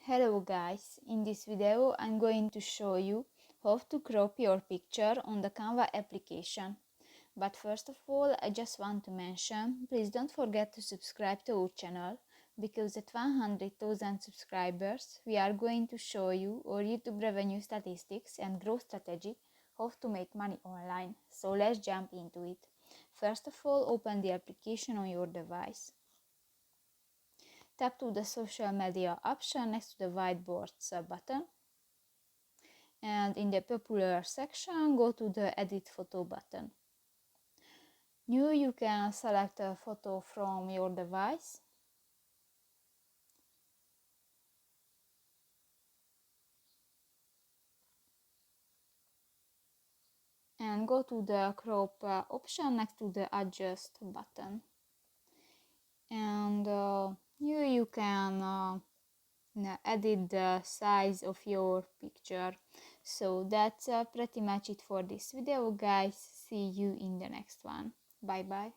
Hello guys, in this video I'm going to show you how to crop your picture on the Canva application. But first of all, I just want to mention, please don't forget to subscribe to our channel, because at 100,000 subscribers we are going to show you our YouTube revenue statistics and growth strategy, how to make money online. So let's jump into it. First of all, open the application on your device. Tap to the social media option next to the whiteboard button, and in the popular section go to the edit photo button. New, you can select a photo from your device and go to the crop option next to the adjust button, and here you can edit the size of your picture. So that's pretty much it for this video, guys. See you in the next one. Bye bye.